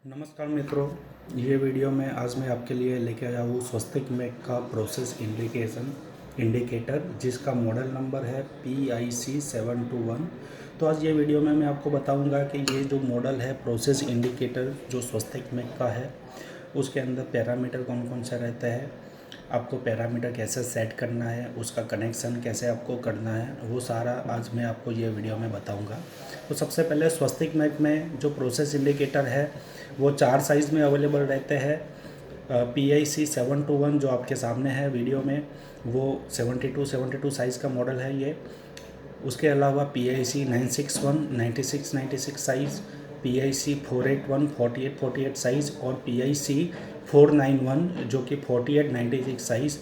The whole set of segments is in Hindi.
नमस्कार मित्रों, ये वीडियो में आज मैं आपके लिए लेके आया हूँ स्वस्तिक मैक का प्रोसेस इंडिकेटर जिसका मॉडल नंबर है PIC721। तो आज ये वीडियो में मैं आपको बताऊंगा कि ये जो मॉडल है प्रोसेस इंडिकेटर जो स्वस्तिक मैक का है उसके अंदर पैरामीटर कौन कौन सा रहता है, आपको पैरामीटर कैसे सेट करना है, उसका कनेक्शन कैसे आपको करना है, वो सारा आज मैं आपको ये वीडियो में बताऊंगा। तो सबसे पहले स्वस्तिक मैक में जो प्रोसेस इंडिकेटर है वो 4 साइज़ में अवेलेबल रहते हैं। PIC721 जो आपके सामने है वीडियो में वो 72 साइज़ का मॉडल है ये। उसके अलावा PIC961 96 साइज़, PIC481 48 साइज़ और PIC491 जो कि 48 96 साइज़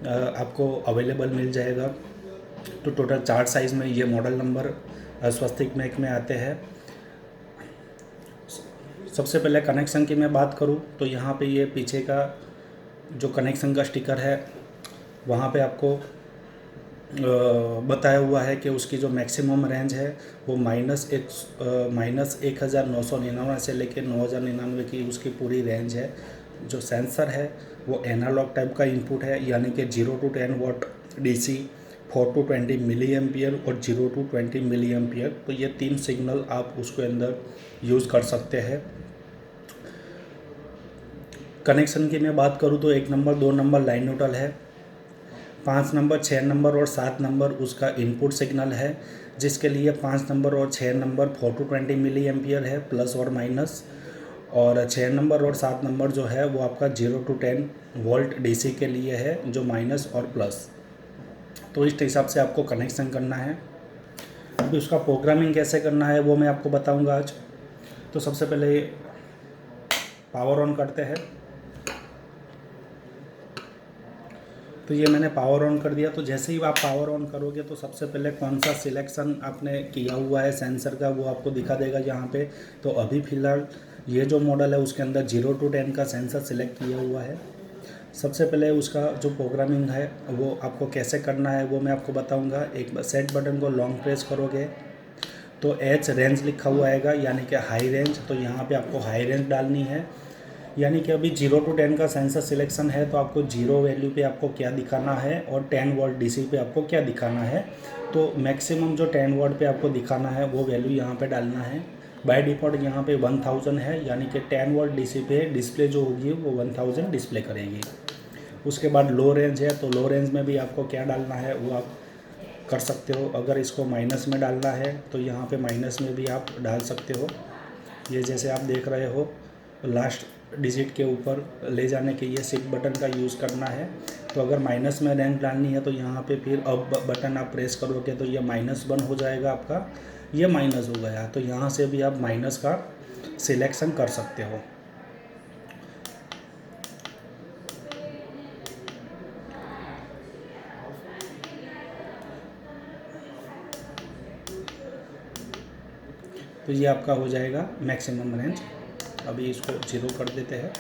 आपको अवेलेबल मिल जाएगा। तो टोटल 4 साइज़ में ये मॉडल नंबर स्वस्तिक मैक में आते हैं। सबसे पहले कनेक्शन की मैं बात करूं तो यहाँ पे ये पीछे का जो कनेक्शन का स्टिकर है वहाँ पे आपको बताया हुआ है कि उसकी जो मैक्सिमम रेंज है वो -1999 से लेकर 9099 की उसकी पूरी रेंज है। जो सेंसर है वो एनालॉग टाइप का इनपुट है, यानी कि 0 to 10 watt DC, 4 to 20 milli ampere और 0 to 20 मिली एम्पियर। तो ये 3 सिग्नल आप उसके अंदर यूज़ कर सकते हैं। कनेक्शन की मैं बात करूँ तो 1 नंबर 2 नंबर लाइन न्यूट्रल है, 5 नंबर 6 नंबर और 7 नंबर उसका इनपुट सिग्नल है, जिसके लिए 5 नंबर और 6 नंबर 4 to 20 मिली एम्पियर है प्लस और माइनस, और 6 नंबर और 7 नंबर जो है वो आपका 0 to 10 वोल्ट DC के लिए है, जो माइनस और प्लस। तो इस हिसाब से आपको कनेक्शन करना है। अभी उसका प्रोग्रामिंग कैसे करना है वो मैं आपको बताऊंगा आज। तो सबसे पहले पावर ऑन करते हैं। तो ये मैंने पावर ऑन कर दिया। तो जैसे ही आप पावर ऑन करोगे तो सबसे पहले कौन सा सिलेक्शन आपने किया हुआ है सेंसर का वो आपको दिखा देगा यहाँ पे। तो अभी फ़िलहाल ये जो मॉडल है उसके अंदर 0 to 10 का सेंसर सिलेक्ट किया हुआ है। सबसे पहले उसका जो प्रोग्रामिंग है वो आपको कैसे करना है वो मैं आपको बताऊँगा। एक सेट बटन को लॉन्ग प्रेस करोगे तो H रेंज लिखा हुआ आएगा, यानी कि हाई रेंज। तो यहाँ पर आपको हाई रेंज डालनी है, यानी कि अभी 0 to 10 का सेंसर सिलेक्शन है तो आपको 0 वैल्यू पे आपको क्या दिखाना है और 10 वोल्ट DC पे आपको क्या दिखाना है। तो मैक्सिमम जो 10 वोल्ट पे आपको दिखाना है वो वैल्यू यहाँ पे डालना है। बाय डिफ़ॉल्ट यहाँ पे 1000 है, यानी कि 10 वोल्ट DC पे डिस्प्ले जो होगी वो 1000 डिस्प्ले करेगी। उसके बाद लो रेंज है, तो लो रेंज में भी आपको क्या डालना है वो आप कर सकते हो। अगर इसको माइनस में डालना है तो यहाँ पे माइनस में भी आप डाल सकते हो। ये जैसे आप देख रहे हो लास्ट डिजिट के ऊपर ले जाने के लिए शिफ्ट बटन का यूज़ करना है। तो अगर माइनस में रेंज डालनी है तो यहाँ पे फिर अब बटन आप प्रेस करोगे तो ये -1 हो जाएगा आपका, ये माइनस हो गया। तो यहाँ से भी आप माइनस का सिलेक्शन कर सकते हो। तो ये आपका हो जाएगा मैक्सिमम रेंज। अभी इसको 0 कर देते हैं।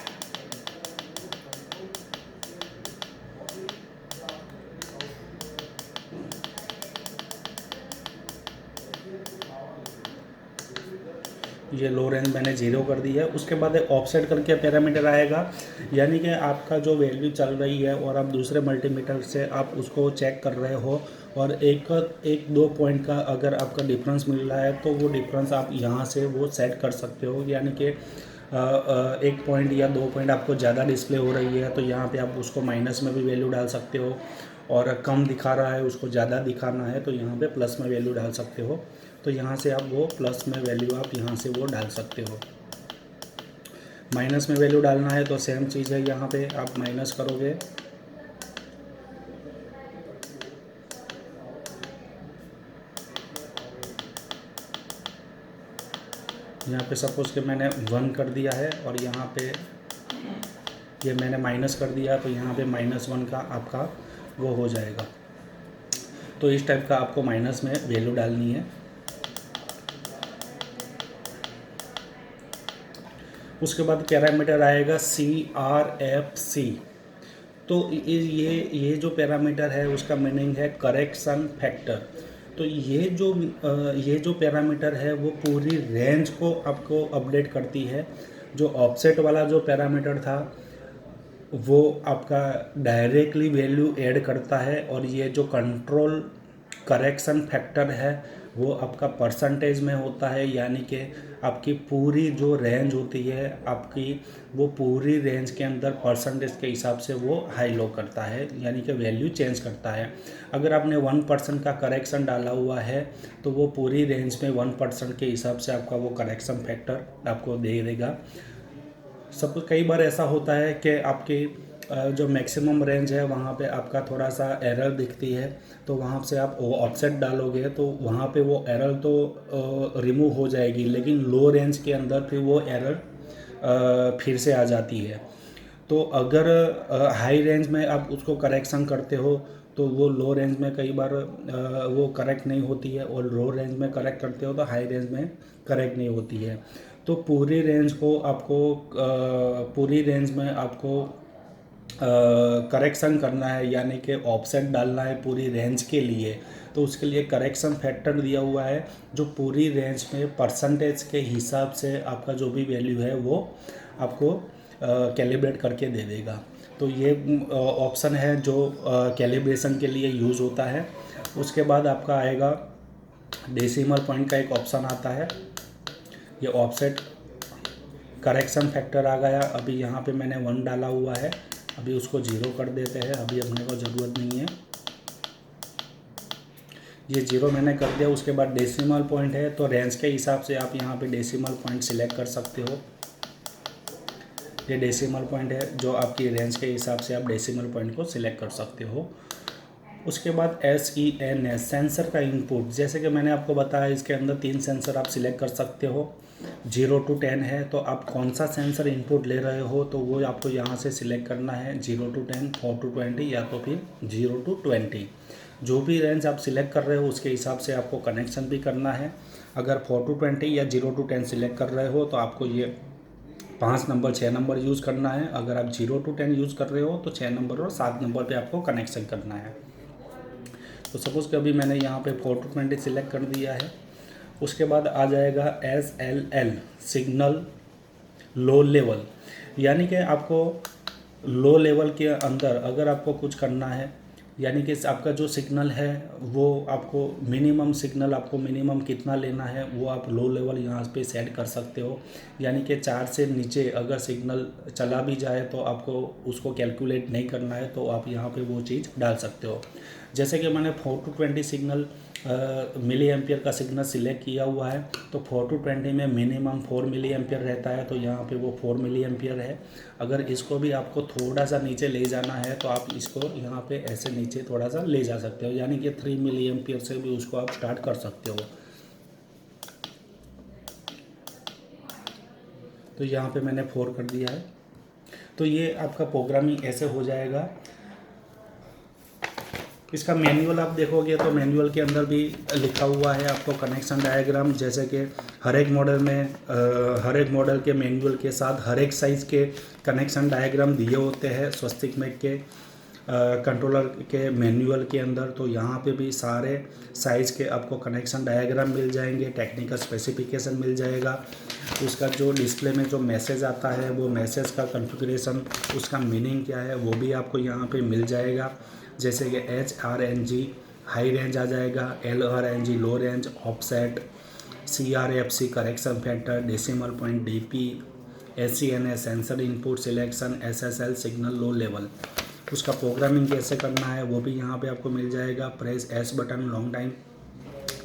ये लो रेंज मैंने 0 कर दी है। उसके बाद एक ऑफसेट करके पैरामीटर आएगा, यानी कि आपका जो वैल्यू चल रही है और आप दूसरे मल्टीमीटर से आप उसको चेक कर रहे हो और एक दो पॉइंट का अगर आपका डिफरेंस मिल रहा है तो वो डिफरेंस आप यहाँ से वो सेट कर सकते हो। यानी कि 1 पॉइंट या 2 पॉइंट आपको ज़्यादा डिस्प्ले हो रही है तो यहाँ पे आप उसको माइनस में भी वैल्यू डाल सकते हो, और कम दिखा रहा है उसको ज़्यादा दिखाना है तो यहाँ पे प्लस में वैल्यू डाल सकते हो। तो यहाँ से आप वो प्लस में वैल्यू आप यहाँ से वो डाल सकते हो। माइनस में वैल्यू डालना है तो सेम चीज़ है, यहाँ पे आप माइनस करोगे यहाँ पे सपोज़ कि मैंने 1 कर दिया है और यहाँ पे ये मैंने माइनस कर दिया तो यहाँ पे -1 का आपका वो हो जाएगा। तो इस टाइप का आपको माइनस में वैल्यू डालनी है। उसके बाद पैरामीटर आएगा CRFC। तो ये जो पैरामीटर है उसका मीनिंग है करेक्शन फैक्टर। तो ये जो पैरामीटर है वो पूरी रेंज को आपको अपडेट करती है। जो ऑफसेट वाला जो पैरामीटर था वो आपका डायरेक्टली वैल्यू ऐड करता है, और ये जो कंट्रोल करेक्शन फैक्टर है वो आपका परसेंटेज में होता है, यानी कि आपकी पूरी जो रेंज होती है आपकी, वो पूरी रेंज के अंदर परसेंटेज के हिसाब से वो हाई लो करता है, यानी कि वैल्यू चेंज करता है। अगर आपने 1% का करेक्शन डाला हुआ है तो वो पूरी रेंज में 1% के हिसाब से आपका वो करेक्शन फैक्टर आपको दे देगा। सब कई बार ऐसा होता है कि आपकी जो मैक्सिमम रेंज है वहाँ पे आपका थोड़ा सा एरर दिखती है, तो वहाँ से आप वो ऑफसेट डालोगे तो वहाँ पे वो एरर तो रिमूव हो जाएगी, लेकिन लो रेंज के अंदर फिर वो एरर फिर से आ जाती है। तो अगर हाई रेंज में आप उसको करेक्शन करते हो तो वो लो रेंज में कई बार वो करेक्ट नहीं होती है, और लो रेंज में करेक्ट करते हो तो हाई रेंज में करेक्ट नहीं होती है। तो पूरी रेंज को आपको पूरी रेंज में आपको करेक्शन करना है, यानी कि ऑफसेट डालना है पूरी रेंज के लिए। तो उसके लिए करेक्शन फैक्टर दिया हुआ है जो पूरी रेंज में परसेंटेज के हिसाब से आपका जो भी वैल्यू है वो आपको कैलिब्रेट करके दे देगा। तो ये ऑप्शन है जो कैलिब्रेशन के लिए यूज़ होता है। उसके बाद आपका आएगा डेसिमल पॉइंट का एक ऑप्शन आता है, ये ऑफसेट करेक्शन फैक्टर आ गया। अभी यहाँ पे मैंने 1 डाला हुआ है, अभी उसको 0 कर देते हैं, अभी अपने को ज़रूरत नहीं है। ये 0 मैंने कर दिया। उसके बाद डेसिमल पॉइंट है, तो रेंज के हिसाब से आप यहाँ पे डेसिमल पॉइंट सिलेक्ट कर सकते हो। ये डेसिमल पॉइंट है जो आपकी रेंज के हिसाब से आप डेसिमल पॉइंट को सिलेक्ट कर सकते हो। उसके बाद SENS सेंसर का इनपुट, जैसे कि मैंने आपको बताया इसके अंदर 3 सेंसर आप सिलेक्ट कर सकते हो। 0 to 10 है, तो आप कौन सा सेंसर इनपुट ले रहे हो तो वो आपको यहाँ से सिलेक्ट करना है, 0 to 10, 4 to 20 या तो फिर 0 to 20। जो भी रेंज आप सिलेक्ट कर रहे हो उसके हिसाब से आपको कनेक्शन भी करना है। अगर 4 to 20 या 0 to 10 सिलेक्ट कर रहे हो तो आपको ये 5 नंबर 6 नंबर यूज़ करना है। अगर आप 0 to 10 यूज़ कर रहे हो तो 6 नंबर और 7 नंबर पे आपको कनेक्शन करना है। तो सपोज़ कि अभी मैंने यहाँ पे 4 to 20 सिलेक्ट कर दिया है। उसके बाद आ जाएगा SLL सिग्नल लो लेवल, यानी कि आपको लो लेवल के अंदर अगर आपको कुछ करना है, यानी कि आपका जो सिग्नल है वो आपको मिनिमम सिग्नल आपको मिनिमम कितना लेना है वो आप लो लेवल यहाँ पे सेट कर सकते हो। यानी कि 4 से नीचे अगर सिग्नल चला भी जाए तो आपको उसको कैलकुलेट नहीं करना है, तो आप यहाँ पे वो चीज़ डाल सकते हो। जैसे कि मैंने 4 to 20 सिग्नल मिली एम्पियर का सिग्नल सिलेक्ट किया हुआ है, तो 4 to 20 में मिनिमम 4 मिली एम्पियर रहता है, तो यहाँ पे वो 4 मिली एम्पियर है। अगर इसको भी आपको थोड़ा सा नीचे ले जाना है तो आप इसको यहाँ पे ऐसे नीचे थोड़ा सा ले जा सकते हो, यानी कि 3 मिली एम्पियर से भी उसको आप स्टार्ट कर सकते हो। तो यहाँ पे मैंने 4 कर दिया है। तो ये आपका प्रोग्रामिंग ऐसे हो जाएगा। इसका मैनुअल आप देखोगे तो मैनुअल के अंदर भी लिखा हुआ है आपको कनेक्शन डायग्राम, जैसे कि हर एक मॉडल के मैनुअल के साथ हर एक साइज़ के कनेक्शन डायग्राम दिए होते हैं स्वस्तिक मेक के कंट्रोलर के मैनुअल के अंदर। तो यहाँ पे भी सारे साइज़ के आपको कनेक्शन डायग्राम मिल जाएंगे, टेक्निकल स्पेसिफिकेशन मिल जाएगा। उसका जो डिस्प्ले में जो मैसेज आता है वो मैसेज का कॉन्फ़िगरेशन, उसका मीनिंग क्या है वो भी आपको यहाँ पे मिल जाएगा। जैसे कि HRNG हाई रेंज आ जाएगा, LRNG लो range, offset, CRFC correction factor, decimal point, DP, SENS sensor input selection, SSL signal low level. उसका प्रोग्रामिंग कैसे करना है वो भी यहाँ पे आपको मिल जाएगा। Press S button long time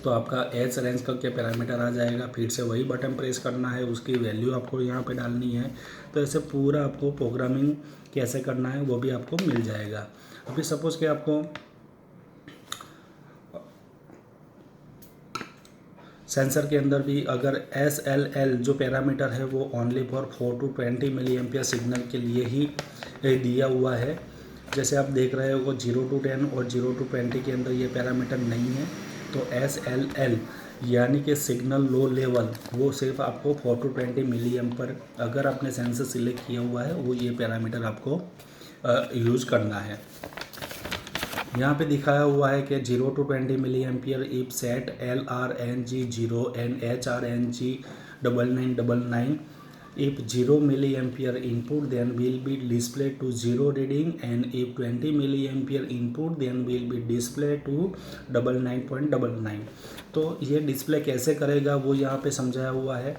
तो आपका एच रेंज का क्या पैरामीटर आ जाएगा, फिर से वही बटन प्रेस करना है, उसकी वैल्यू आपको यहाँ पे डालनी है। तो ऐसे पूरा आपको प्रोग्रामिंग कैसे करना है वो भी आपको मिल जाएगा। अभी सपोज़ कि आपको सेंसर के अंदर भी अगर SLL जो पैरामीटर है वो only for 4 to 20 milli ampere signal के लिए ही दिया हुआ है। जैसे आप देख रहे हो 0 to 10 और 0 to 20 के अंदर ये पैरामीटर नहीं है। तो SLL यानी कि सिग्नल लो लेवल वो सिर्फ आपको 4 to 20 मिली एम्पियर अगर आपने सेंसर सिलेक्ट किया हुआ है वो ये पैरामीटर आपको यूज़ करना है। यहाँ पे दिखाया हुआ है कि 0 to 20 milli ampere if set LRNG 0 and HRNG 9999 If 0 milliampere input, then will be displayed to 0 reading, and if 20 milliampere input, then will be displayed to 99.99। तो ये डिस्प्ले कैसे करेगा वो यहाँ पे समझाया हुआ है,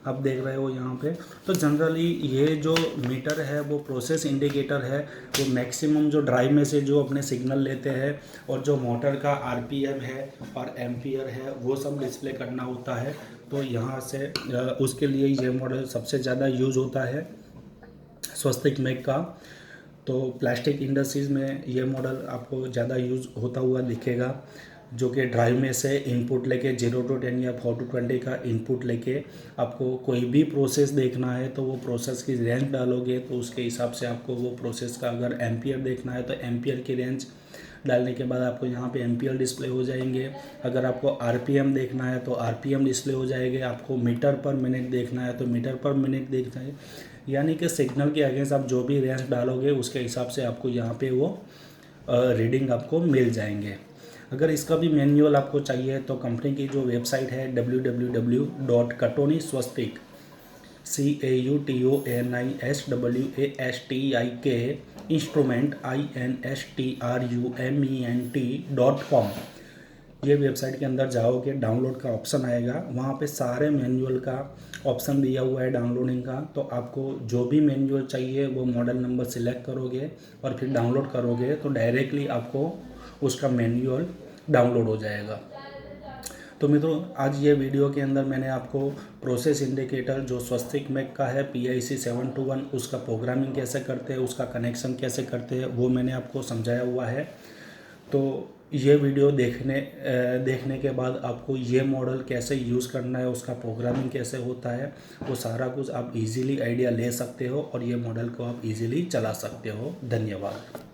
आप देख रहे हो यहाँ पे। तो जनरली ये जो मीटर है वो प्रोसेस इंडिकेटर है, वो मैक्सिमम जो ड्राइव में से जो अपने सिग्नल लेते हैं और जो मोटर का आरपीएम है और एम्पियर है वो सब डिस्प्ले करना होता है। तो यहाँ से उसके लिए ये मॉडल सबसे ज़्यादा यूज़ होता है स्वस्तिक मेक का। तो प्लास्टिक इंडस्ट्रीज़ में ये मॉडल आपको ज़्यादा यूज़ होता हुआ दिखेगा, जो कि ड्राइव में से इनपुट लेके 0 to 10 या 4 to 20 का इनपुट लेके आपको कोई भी प्रोसेस देखना है तो वो प्रोसेस की रेंज डालोगे तो उसके हिसाब से आपको वो प्रोसेस का, अगर एम्पियर देखना है तो एम्पियर की रेंज डालने के बाद आपको यहाँ पे एम्पियर डिस्प्ले हो जाएंगे। अगर आपको आरपीएम देखना है तो आरपीएम डिस्प्ले हो जाएंगे। आपको मीटर पर मिनट देखना है तो मीटर पर मिनट देखना है, यानी कि सिग्नल के अगेंस्ट आप जो भी रेंज डालोगे उसके हिसाब से आपको यहाँ पे वो रीडिंग आपको मिल जाएंगे। अगर इसका भी मैनुअल आपको चाहिए तो कंपनी की जो वेबसाइट है www.katoniswastik CAUTONISWASTIK इंस्ट्रूमेंट INSTRUMENT.com, ये वेबसाइट के अंदर जाओगे, डाउनलोड का ऑप्शन आएगा, वहाँ पे सारे मैनुअल का ऑप्शन दिया हुआ है डाउनलोडिंग का। तो आपको जो भी मैनुअल चाहिए वो मॉडल नंबर सिलेक्ट करोगे और फिर डाउनलोड करोगे तो डायरेक्टली आपको उसका मैनुअल डाउनलोड हो जाएगा। तो मित्रों, आज ये वीडियो के अंदर मैंने आपको प्रोसेस इंडिकेटर जो स्वस्तिक मेक का है PIC 721, उसका प्रोग्रामिंग कैसे करते हैं, उसका कनेक्शन कैसे करते हैं वो मैंने आपको समझाया हुआ है। तो ये वीडियो देखने के बाद आपको ये मॉडल कैसे यूज़ करना है, उसका प्रोग्रामिंग कैसे होता है, वो सारा कुछ आप इजीली आइडिया ले सकते हो और ये मॉडल को आप इजीली चला सकते हो। धन्यवाद।